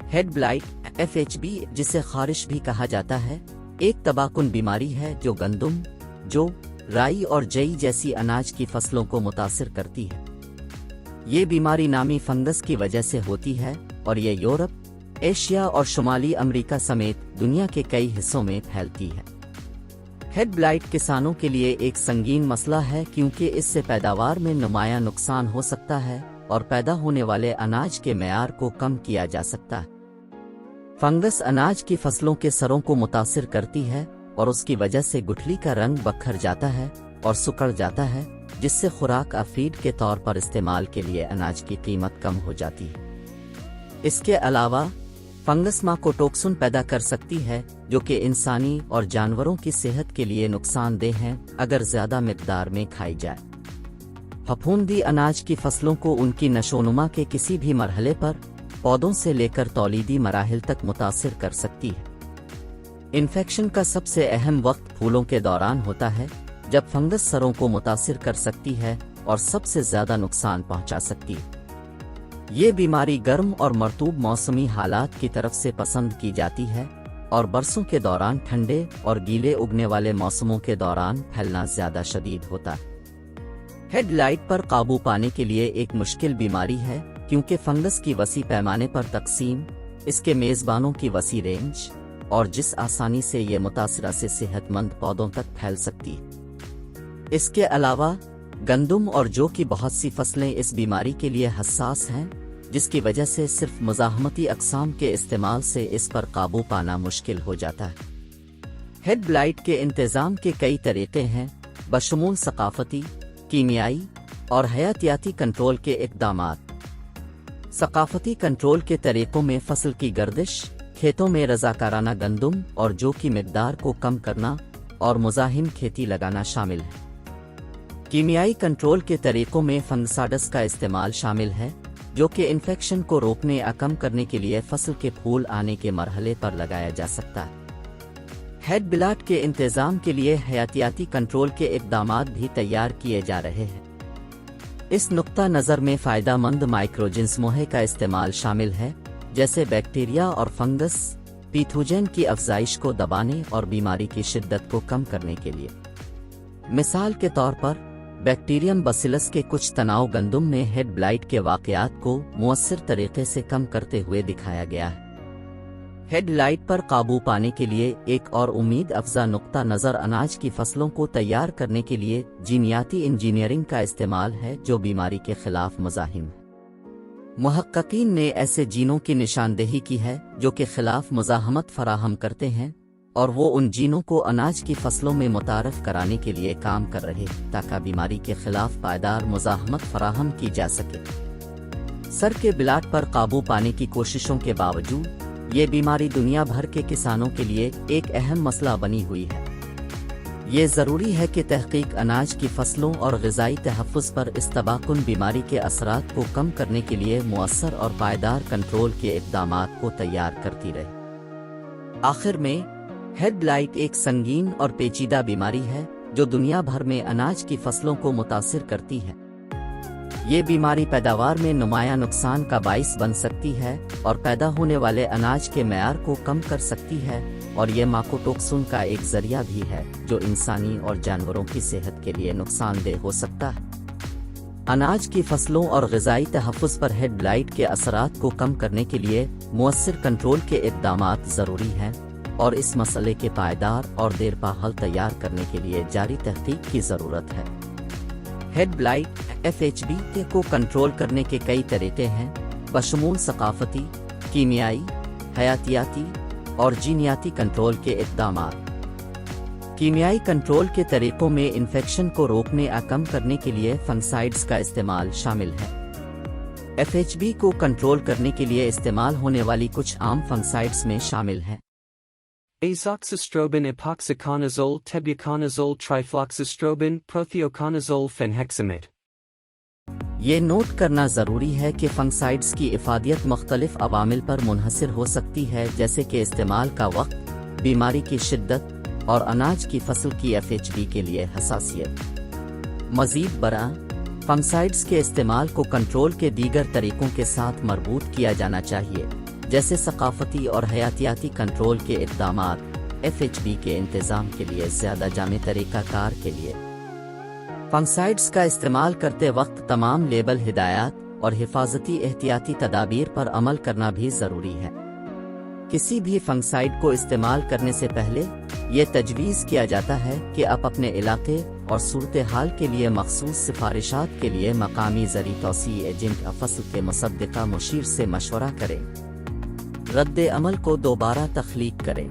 Head blight FHB जिसे खारिश भी कहा जाता है, एक तबाहकुन बीमारी है जो गंदम, जौ, राई और जई जैसी अनाज की फसलों को मुतासिर करती है। ये बीमारी नामी फंगस की वजह से होती है और ये यूरोप, एशिया और शुमाली अमेरिका समेत दुनिया के कई हिस्सों में फैलती है। हेड ब्लाइट किसानों के लिए एक संगीन मसला है क्योंकि इससे पैदावार में नुमायां नुकसान हो सकता है और पैदा होने वाले अनाज के मेयार को कम किया जा सकता है। फंगस अनाज की फसलों के सरों को मुतासिर करती है और उसकी वजह से गुठली का रंग बखर जाता है और सुकड़ जाता है, जिससे खुराक फीड के तौर पर इस्तेमाल के लिए अनाज की कीमत कम हो जाती है। इसके अलावा फंगस माइकोटोक्सिन पैदा कर सकती है जो कि इंसानी और जानवरों की सेहत के लिए नुकसानदेह है अगर ज्यादा मिकदार में खाई जाए। फफूंदी अनाज की फसलों को उनकी नशोनुमा के किसी भी मरहले पर पौधों से लेकर तौलीदी मराहिल तक मुतासिर कर सकती है। इन्फेक्शन का सबसे अहम वक्त फूलों के दौरान होता है, जब फंगस सरों को मुतासिर कर सकती है और सबसे ज्यादा नुकसान पहुंचा सकती है। ये बीमारी गर्म और मरतूब मौसमी हालात की तरफ से पसंद की जाती है और बरसों के दौरान ठंडे और गीले उगने वाले मौसमों के दौरान फैलना ज्यादा शदीद होता है। हेड ब्लाइट पर काबू पाने के लिए एक मुश्किल बीमारी है क्योंकि फंगस की वसी पैमाने पर तकसीम, इसके मेजबानों की वसी रेंज और जिस आसानी से ये मुतासरा से सेहतमंद पौधों तक फैल सकती है। इसके अलावा गंदम और जौ की बहुत सी फसलें इस बीमारी के लिए हसास हैं, जिसकी वजह से सिर्फ मुज़ाहमती अक़साम के इस्तेमाल से इस पर काबू पाना मुश्किल हो जाता है। हेड ब्लाइट के इंतज़ाम के कई तरीक़े हैं, बशमूल सकाफ़ती, कीमियाई और हयातियाती कंट्रोल के इक़दामात। सकाफ़ती कंट्रोल के तरीक़ों में फसल की गर्दिश, खेतों में रज़ाकाराना गंदम और जौ की मिक़दार को कम करना और मुज़ाहिम खेती लगाना शामिल है। कीमियाई कंट्रोल के तरीक़ों में फंगसाइड्स का इस्तेमाल शामिल है, जो कि इन्फेक्शन को रोकने या कम करने के लिए फसल के फूल आने के मरहले पर लगाया जा सकता है। हेड ब्लाइट के इंतज़ाम के लिए हयातियाती कंट्रोल के इक़दामात भी तैयार किए जा रहे हैं। इस नुक्ता नज़र में फ़ायदेमंद माइक्रोजिन्स मोहे का इस्तेमाल शामिल है, जैसे बैक्टीरिया और फंगस पैथोजन की अफजाइश को दबाने और बीमारी की शिद्दत को कम करने के लिए। मिसाल के तौर पर बैक्टीरियम बसिलस के कुछ तनाव गंदम में हेड ब्लाइट के वाक़यात को मुअस्सिर तरीके से कम करते हुए दिखाया गया है। हेड ब्लाइट पर काबू पाने के लिए एक और उम्मीद अफजा नुक्ता नज़र अनाज की फसलों को तैयार करने के लिए जीनियाती इंजीनियरिंग का इस्तेमाल है, जो बीमारी के खिलाफ मुज़ाहिम है। मुहक्किकीन ने ऐसे जीनों की निशानदेही की है जो कि खिलाफ मुज़ाहमत फराहम करते हैं और वो उन जीनों को अनाज की फसलों में मुतारफ कराने के लिए काम कर रहे हैं ताकि बीमारी के खिलाफ पायदार मुज़ाहमत फराहम की जा सके। सर के ब्लाइट पर काबू पाने की कोशिशों के बावजूद ये बीमारी दुनिया भर के किसानों के लिए एक अहम मसला बनी हुई है। ये ज़रूरी है कि तहकीक अनाज की फसलों और ग़िज़ाई तहफ़्फ़ुज़ पर इस तबाहकुन बीमारी के असरात को कम करने के लिए मुअस्सर और पायदार कंट्रोल के इक़दामात को तैयार करती रहे। आखिर में हेड ब्लाइट एक संगीन और पेचीदा बीमारी है जो दुनिया भर में अनाज की फसलों को मुतासिर करती है। ये बीमारी पैदावार में नुमायां नुकसान का बाइस बन सकती है और पैदा होने वाले अनाज के मेयार को कम कर सकती है, और ये माइकोटोक्सिन का एक जरिया भी है जो इंसानी और जानवरों की सेहत के लिए नुकसानदेह हो सकता है। अनाज की फसलों और ग़िज़ाई तहफ़्फ़ुज़ पर हेड ब्लाइट के असरात को कम करने के लिए मुअस्सिर कंट्रोल के इक़दामात ज़रूरी हैं और इस मसले के पायदार और देरपा हल तैयार करने के लिए जारी तहक़ीक़ की ज़रूरत है। हेड ब्लाइट FHB को कंट्रोल करने के कई तरीके हैं, बशमूल सकाफ़ती, कीमियाई, हयातियाती और जीनियाती कंट्रोल के इक़दामात। कीमियाई कंट्रोल के तरीक़ों में इन्फेक्शन को रोकने या कम करने के लिए फंगसाइड्स का इस्तेमाल शामिल है। FHB को कंट्रोल करने के लिए इस्तेमाल होने वाली कुछ आम फंगसाइड्स में शामिल हैं azoxystrobin, epoxyconazole, tebuconazole, trifloxystrobin, prothioconazole, fenhexamide। ये नोट करना ज़रूरी है कि फंगसाइड्स की इफ़ादियत मुख्तलिफ अवामिल पर मुनहसर हो सकती है, जैसे कि इस्तेमाल का वक्त, बीमारी की शिद्दत और अनाज की फसल की FHB के लिए हसासियत। मज़ीद बरां फंगसाइड्स के इस्तेमाल को कंट्रोल के दीगर तरीक़ों के साथ मरबूत किया जाना चाहिए, جیسے ثقافتی اور حیاتیاتی کنٹرول کے اقدامات FHB کے انتظام کے لیے زیادہ جامع طریقہ کار کے لیے فنگسائڈز کا استعمال کرتے وقت تمام لیبل ہدایات اور حفاظتی احتیاطی تدابیر پر عمل کرنا بھی ضروری ہے۔ کسی بھی فنگسائڈ کو استعمال کرنے سے پہلے یہ تجویز کیا جاتا ہے کہ آپ اپنے علاقے اور صورتحال کے لیے مخصوص سفارشات کے لیے مقامی زرعی توسیع ایجنٹ فصل کے مصدقہ مشیر سے مشورہ کریں۔ رد عمل کو دوبارہ تخلیق کریں۔